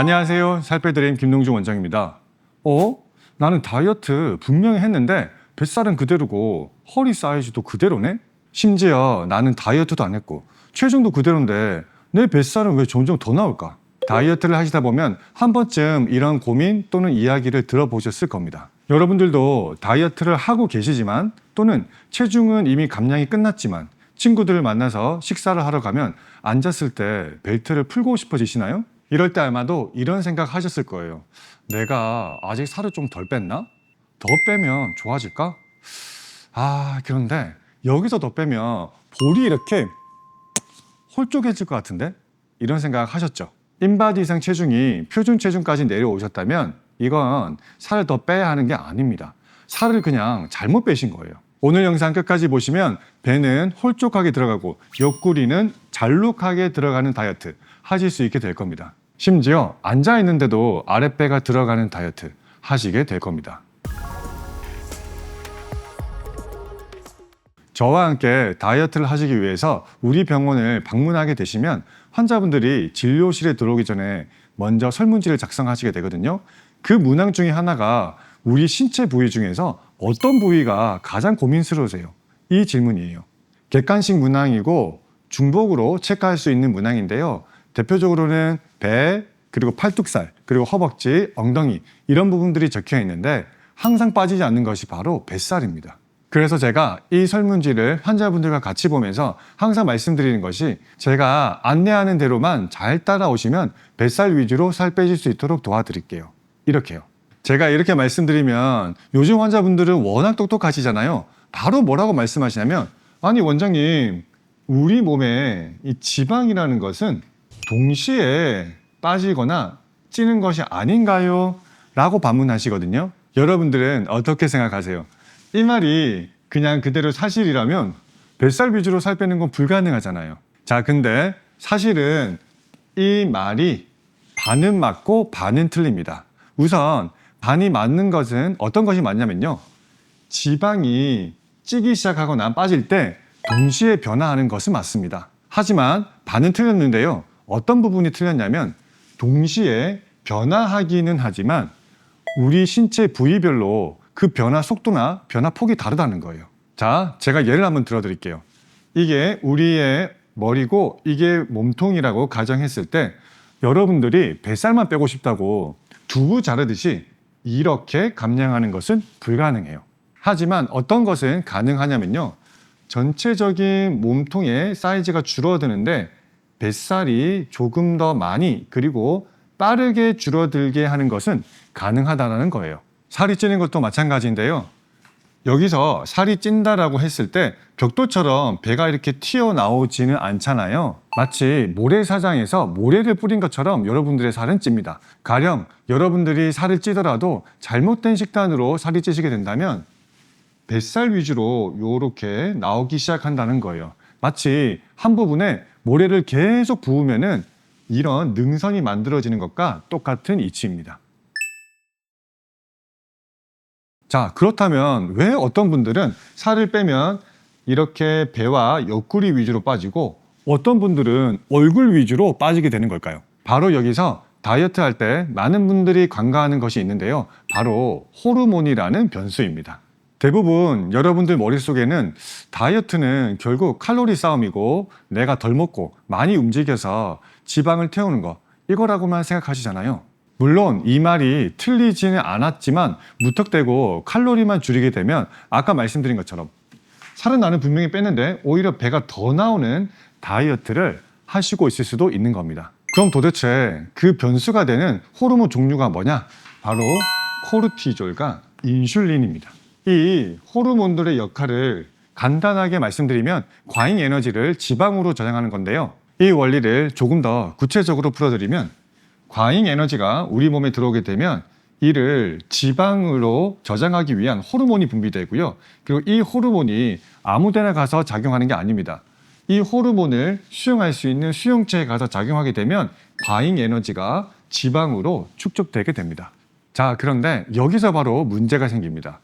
안녕하세요. 살빼드림 김동중 원장입니다. 나는 다이어트 분명히 했는데 뱃살은 그대로고 허리 사이즈도 그대로네? 심지어 나는 다이어트도 안 했고 체중도 그대로인데 내 뱃살은 왜 점점 더 나올까? 다이어트를 하시다 보면 한 번쯤 이런 고민 또는 이야기를 들어보셨을 겁니다. 여러분들도 다이어트를 하고 계시지만 또는 체중은 이미 감량이 끝났지만 친구들을 만나서 식사를 하러 가면 앉았을 때 벨트를 풀고 싶어지시나요? 이럴 때 아마도 이런 생각 하셨을 거예요. 내가 아직 살을 좀 덜 뺐나? 더 빼면 좋아질까? 그런데 여기서 더 빼면 볼이 이렇게 홀쭉해질 것 같은데? 이런 생각 하셨죠? 인바디 이상 체중이 표준 체중까지 내려오셨다면 이건 살을 더 빼야 하는 게 아닙니다. 살을 그냥 잘못 빼신 거예요. 오늘 영상 끝까지 보시면 배는 홀쭉하게 들어가고 옆구리는 잘록하게 들어가는 다이어트 하실 수 있게 될 겁니다. 심지어 앉아 있는데도 아랫배가 들어가는 다이어트 하시게 될 겁니다. 저와 함께 다이어트를 하시기 위해서 우리 병원을 방문하게 되시면 환자분들이 진료실에 들어오기 전에 먼저 설문지를 작성하시게 되거든요. 그 문항 중에 하나가 우리 신체 부위 중에서 어떤 부위가 가장 고민스러우세요? 이 질문이에요. 객관식 문항이고 중복으로 체크할 수 있는 문항인데요. 대표적으로는 배, 그리고 팔뚝살, 그리고 허벅지, 엉덩이 이런 부분들이 적혀 있는데 항상 빠지지 않는 것이 바로 뱃살입니다. 그래서 제가 이 설문지를 환자분들과 같이 보면서 항상 말씀드리는 것이 제가 안내하는 대로만 잘 따라오시면 뱃살 위주로 살 빼실 수 있도록 도와드릴게요. 이렇게요. 제가 이렇게 말씀드리면 요즘 환자분들은 워낙 똑똑하시잖아요. 바로 뭐라고 말씀하시냐면 아니 원장님 우리 몸에 이 지방이라는 것은 동시에 빠지거나 찌는 것이 아닌가요? 라고 반문하시거든요. 여러분들은 어떻게 생각하세요? 이 말이 그냥 그대로 사실이라면 뱃살 위주로 살 빼는 건 불가능하잖아요. 자, 근데 사실은 이 말이 반은 맞고 반은 틀립니다. 우선 반이 맞는 것은 어떤 것이 맞냐면요. 지방이 찌기 시작하거나 빠질 때 동시에 변화하는 것은 맞습니다. 하지만 반은 틀렸는데요. 어떤 부분이 틀렸냐면 동시에 변화하기는 하지만 우리 신체 부위별로 그 변화 속도나 변화 폭이 다르다는 거예요. 자, 제가 예를 한번 들어드릴게요. 이게 우리의 머리고 이게 몸통이라고 가정했을 때 여러분들이 뱃살만 빼고 싶다고 두부 자르듯이 이렇게 감량하는 것은 불가능해요. 하지만 어떤 것은 가능하냐면요. 전체적인 몸통의 사이즈가 줄어드는데 뱃살이 조금 더 많이 그리고 빠르게 줄어들게 하는 것은 가능하다는 거예요. 살이 찌는 것도 마찬가지인데요. 여기서 살이 찐다라고 했을 때 벽돌처럼 배가 이렇게 튀어나오지는 않잖아요. 마치 모래사장에서 모래를 뿌린 것처럼 여러분들의 살은 찝니다. 가령 여러분들이 살을 찌더라도 잘못된 식단으로 살이 찌시게 된다면 뱃살 위주로 이렇게 나오기 시작한다는 거예요. 마치 한 부분에 모래를 계속 부으면은 이런 능선이 만들어지는 것과 똑같은 이치입니다. 자, 그렇다면 왜 어떤 분들은 살을 빼면 이렇게 배와 옆구리 위주로 빠지고 어떤 분들은 얼굴 위주로 빠지게 되는 걸까요? 바로 여기서 다이어트 할 때 많은 분들이 간과하는 것이 있는데요. 바로 호르몬이라는 변수입니다. 대부분 여러분들 머릿속에는 다이어트는 결국 칼로리 싸움이고 내가 덜 먹고 많이 움직여서 지방을 태우는 거 이거라고만 생각하시잖아요. 물론 이 말이 틀리지는 않았지만 무턱대고 칼로리만 줄이게 되면 아까 말씀드린 것처럼 살은 나는 분명히 뺐는데 오히려 배가 더 나오는 다이어트를 하시고 있을 수도 있는 겁니다. 그럼 도대체 그 변수가 되는 호르몬 종류가 뭐냐? 바로 코르티졸과 인슐린입니다. 이 호르몬들의 역할을 간단하게 말씀드리면 과잉 에너지를 지방으로 저장하는 건데요. 이 원리를 조금 더 구체적으로 풀어드리면 과잉 에너지가 우리 몸에 들어오게 되면 이를 지방으로 저장하기 위한 호르몬이 분비되고요. 그리고 이 호르몬이 아무 데나 가서 작용하는 게 아닙니다. 이 호르몬을 수용할 수 있는 수용체에 가서 작용하게 되면 과잉 에너지가 지방으로 축적되게 됩니다. 자, 그런데 여기서 바로 문제가 생깁니다.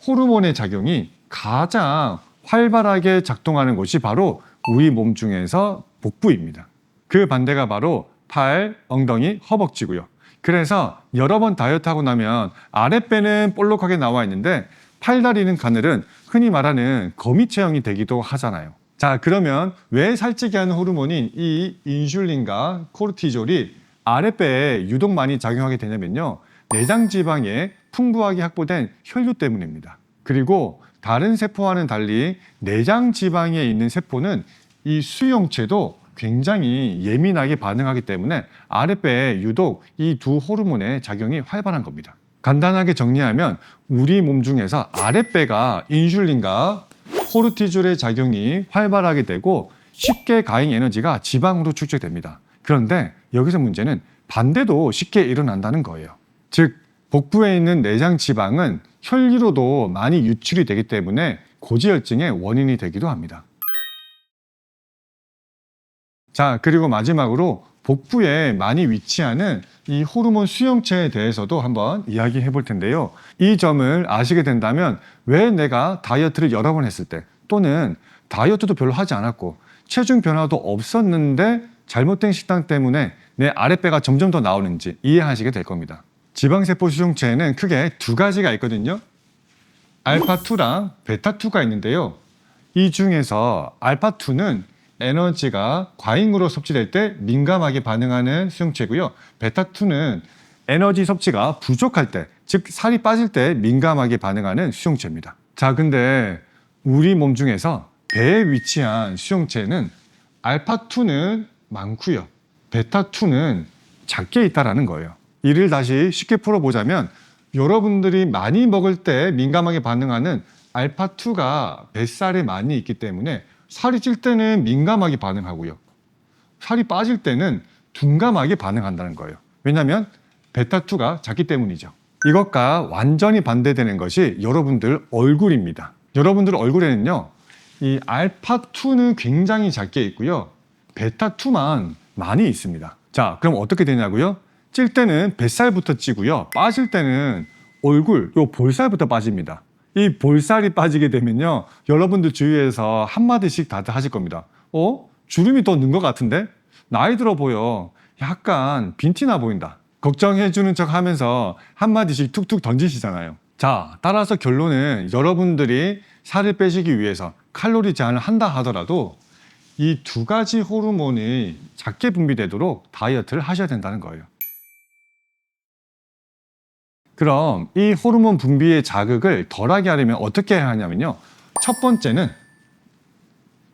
호르몬의 작용이 가장 활발하게 작동하는 곳이 바로 우리 몸 중에서 복부입니다. 그 반대가 바로 팔, 엉덩이, 허벅지고요. 그래서 여러 번 다이어트하고 나면 아랫배는 볼록하게 나와 있는데 팔다리는 가늘은 흔히 말하는 거미 체형이 되기도 하잖아요. 자, 그러면 왜 살찌게 하는 호르몬인 이 인슐린과 코르티졸이 아랫배에 유독 많이 작용하게 되냐면요. 내장 지방에 풍부하게 확보된 혈류 때문입니다. 그리고 다른 세포와는 달리 내장 지방에 있는 세포는 이 수용체도 굉장히 예민하게 반응하기 때문에 아랫배에 유독 이 두 호르몬의 작용이 활발한 겁니다. 간단하게 정리하면 우리 몸 중에서 아랫배가 인슐린과 코르티졸의 작용이 활발하게 되고 쉽게 가행 에너지가 지방으로 축적됩니다. 그런데 여기서 문제는 반대도 쉽게 일어난다는 거예요. 즉 복부에 있는 내장 지방은 혈류로도 많이 유출이 되기 때문에 고지혈증의 원인이 되기도 합니다. 자, 그리고 마지막으로 복부에 많이 위치하는 이 호르몬 수용체에 대해서도 한번 이야기해 볼 텐데요. 이 점을 아시게 된다면 왜 내가 다이어트를 여러 번 했을 때 또는 다이어트도 별로 하지 않았고 체중 변화도 없었는데 잘못된 식단 때문에 내 아랫배가 점점 더 나오는지 이해하시게 될 겁니다. 지방세포 수용체에는 크게 두 가지가 있거든요. 알파2랑 베타2가 있는데요. 이 중에서 알파2는 에너지가 과잉으로 섭취될 때 민감하게 반응하는 수용체고요. 베타2는 에너지 섭취가 부족할 때, 즉 살이 빠질 때 민감하게 반응하는 수용체입니다. 자, 근데 우리 몸 중에서 배에 위치한 수용체는 알파2는 많고요. 베타2는 작게 있다라는 거예요. 이를 다시 쉽게 풀어보자면 여러분들이 많이 먹을 때 민감하게 반응하는 알파2가 뱃살에 많이 있기 때문에 살이 찔 때는 민감하게 반응하고요. 살이 빠질 때는 둔감하게 반응한다는 거예요. 왜냐하면 베타2가 작기 때문이죠. 이것과 완전히 반대되는 것이 여러분들 얼굴입니다. 여러분들 얼굴에는요, 이 알파2는 굉장히 작게 있고요. 베타2만 많이 있습니다. 자, 그럼 어떻게 되냐고요? 찔 때는 뱃살부터 찌고요. 빠질 때는 얼굴, 요 볼살부터 빠집니다. 이 볼살이 빠지게 되면요, 여러분들 주위에서 한마디씩 다들 하실 겁니다. 주름이 더 는 것 같은데? 나이 들어 보여. 약간 빈티나 보인다. 걱정해주는 척 하면서 한마디씩 툭툭 던지시잖아요. 자, 따라서 결론은 여러분들이 살을 빼시기 위해서 칼로리 제한을 한다 하더라도 이 두 가지 호르몬이 작게 분비되도록 다이어트를 하셔야 된다는 거예요. 그럼 이 호르몬 분비의 자극을 덜하게 하려면 어떻게 해야 하냐면요. 첫 번째는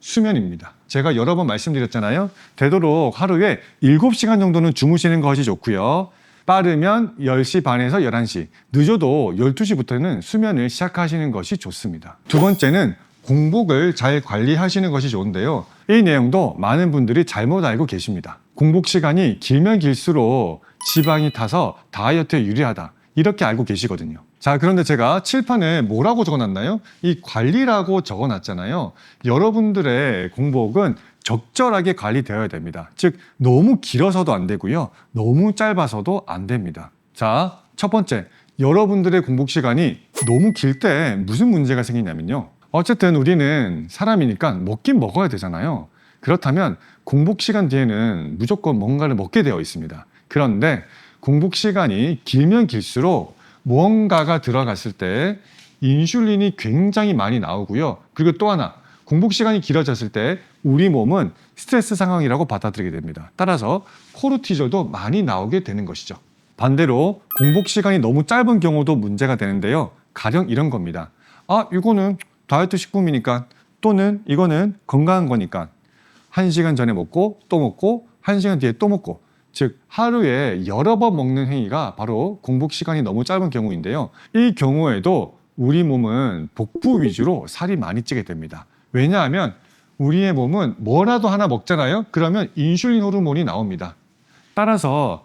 수면입니다. 제가 여러 번 말씀드렸잖아요. 되도록 하루에 7시간 정도는 주무시는 것이 좋고요. 빠르면 10시 반에서 11시, 늦어도 12시부터는 수면을 시작하시는 것이 좋습니다. 두 번째는 공복을 잘 관리하시는 것이 좋은데요. 이 내용도 많은 분들이 잘못 알고 계십니다. 공복 시간이 길면 길수록 지방이 타서 다이어트에 유리하다. 이렇게 알고 계시거든요. 자, 그런데 제가 칠판에 뭐라고 적어놨나요? 이 관리라고 적어놨잖아요. 여러분들의 공복은 적절하게 관리되어야 됩니다. 즉, 너무 길어서도 안 되고요. 너무 짧아서도 안 됩니다. 자, 첫 번째, 여러분들의 공복 시간이 너무 길 때 무슨 문제가 생기냐면요. 어쨌든 우리는 사람이니까 먹긴 먹어야 되잖아요. 그렇다면 공복 시간 뒤에는 무조건 뭔가를 먹게 되어 있습니다. 그런데 공복 시간이 길면 길수록 무언가가 들어갔을 때 인슐린이 굉장히 많이 나오고요. 그리고 또 하나, 공복 시간이 길어졌을 때 우리 몸은 스트레스 상황이라고 받아들이게 됩니다. 따라서 코르티졸도 많이 나오게 되는 것이죠. 반대로 공복 시간이 너무 짧은 경우도 문제가 되는데요. 가령 이런 겁니다. 이거는 다이어트 식품이니까, 또는 이거는 건강한 거니까 1시간 전에 먹고 또 먹고 1시간 뒤에 또 먹고, 즉 하루에 여러 번 먹는 행위가 바로 공복 시간이 너무 짧은 경우인데요. 이 경우에도 우리 몸은 복부 위주로 살이 많이 찌게 됩니다. 왜냐하면 우리의 몸은 뭐라도 하나 먹잖아요. 그러면 인슐린 호르몬이 나옵니다. 따라서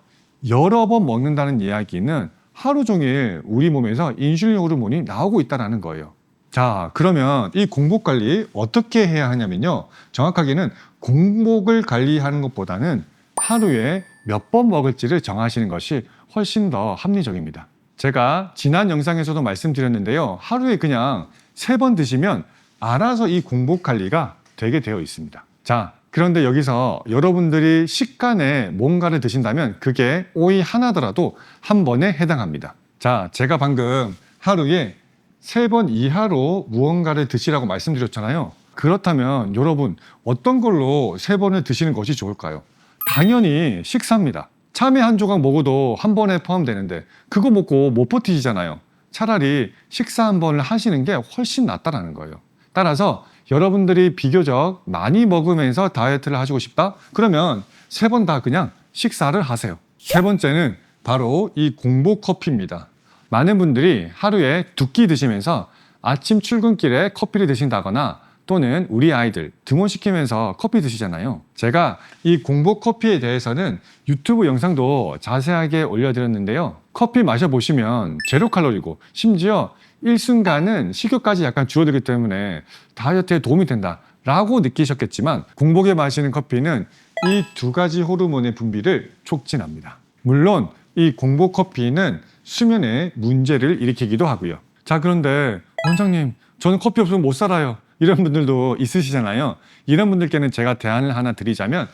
여러 번 먹는다는 이야기는 하루 종일 우리 몸에서 인슐린 호르몬이 나오고 있다는 거예요. 자, 그러면 이 공복 관리 어떻게 해야 하냐면요. 정확하게는 공복을 관리하는 것보다는 하루에 몇 번 먹을지를 정하시는 것이 훨씬 더 합리적입니다. 제가 지난 영상에서도 말씀드렸는데요. 하루에 그냥 3번 드시면 알아서 이 공복 관리가 되게 되어 있습니다. 자, 그런데 여기서 여러분들이 식간에 뭔가를 드신다면 그게 오이 하나더라도 한 번에 해당합니다. 자, 제가 방금 하루에 3번 이하로 무언가를 드시라고 말씀드렸잖아요. 그렇다면 여러분 어떤 걸로 3번을 드시는 것이 좋을까요? 당연히 식사입니다. 참외 한 조각 먹어도 한 번에 포함되는데 그거 먹고 못 버티시잖아요. 차라리 식사 한 번을 하시는 게 훨씬 낫다라는 거예요. 따라서 여러분들이 비교적 많이 먹으면서 다이어트를 하시고 싶다? 그러면 3번 다 그냥 식사를 하세요. 3번째는 바로 이 공복 커피입니다. 많은 분들이 하루에 2끼 드시면서 아침 출근길에 커피를 드신다거나 또는 우리 아이들 등원시키면서 커피 드시잖아요. 제가 이 공복 커피에 대해서는 유튜브 영상도 자세하게 올려드렸는데요. 커피 마셔보시면 제로 칼로리고 심지어 일순간은 식욕까지 약간 줄어들기 때문에 다이어트에 도움이 된다라고 느끼셨겠지만 공복에 마시는 커피는 이 2가지 호르몬의 분비를 촉진합니다. 물론 이 공복 커피는 수면에 문제를 일으키기도 하고요. 자, 그런데 원장님 저는 커피 없으면 못 살아요. 이런 분들도 있으시잖아요. 이런 분들께는 제가 대안을 하나 드리자면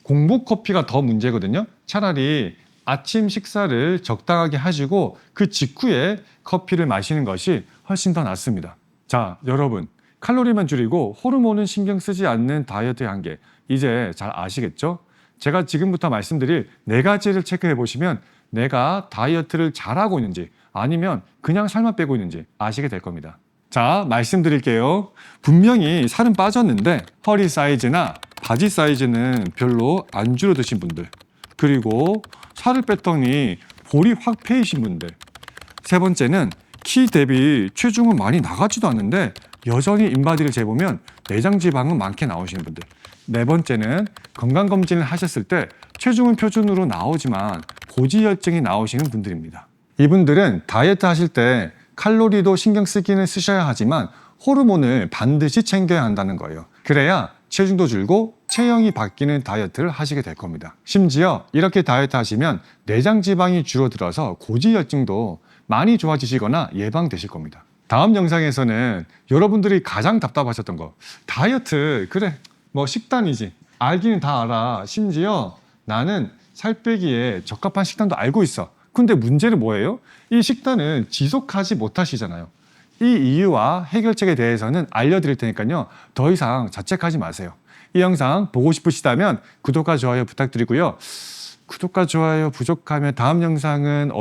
공복 커피가 더 문제거든요. 차라리 아침 식사를 적당하게 하시고 그 직후에 커피를 마시는 것이 훨씬 더 낫습니다. 자, 여러분 칼로리만 줄이고 호르몬은 신경 쓰지 않는 다이어트의 한계 이제 잘 아시겠죠? 제가 지금부터 말씀드릴 4가지를 체크해 보시면 내가 다이어트를 잘하고 있는지 아니면 그냥 살만 빼고 있는지 아시게 될 겁니다. 자, 말씀드릴게요. 분명히 살은 빠졌는데 허리 사이즈나 바지 사이즈는 별로 안 줄어드신 분들, 그리고 살을 뺐더니 볼이 확 패이신 분들, 3번째는 키 대비 체중은 많이 나가지도 않는데 여전히 인바디를 재보면 내장 지방은 많게 나오시는 분들, 4번째는 건강검진을 하셨을 때 체중은 표준으로 나오지만 고지혈증이 나오시는 분들입니다. 이분들은 다이어트 하실 때 칼로리도 신경 쓰기는 쓰셔야 하지만 호르몬을 반드시 챙겨야 한다는 거예요. 그래야 체중도 줄고 체형이 바뀌는 다이어트를 하시게 될 겁니다. 심지어 이렇게 다이어트 하시면 내장 지방이 줄어들어서 고지혈증도 많이 좋아지시거나 예방되실 겁니다. 다음 영상에서는 여러분들이 가장 답답하셨던 거, 다이어트 그래 뭐 식단이지 알기는 다 알아. 심지어 나는 살 빼기에 적합한 식단도 알고 있어. 근데 문제는 뭐예요? 이 식단은 지속하지 못하시잖아요. 이 이유와 해결책에 대해서는 알려드릴 테니까요. 더 이상 자책하지 마세요. 이 영상 보고 싶으시다면 구독과 좋아요 부탁드리고요. 구독과 좋아요 부족하면 다음 영상은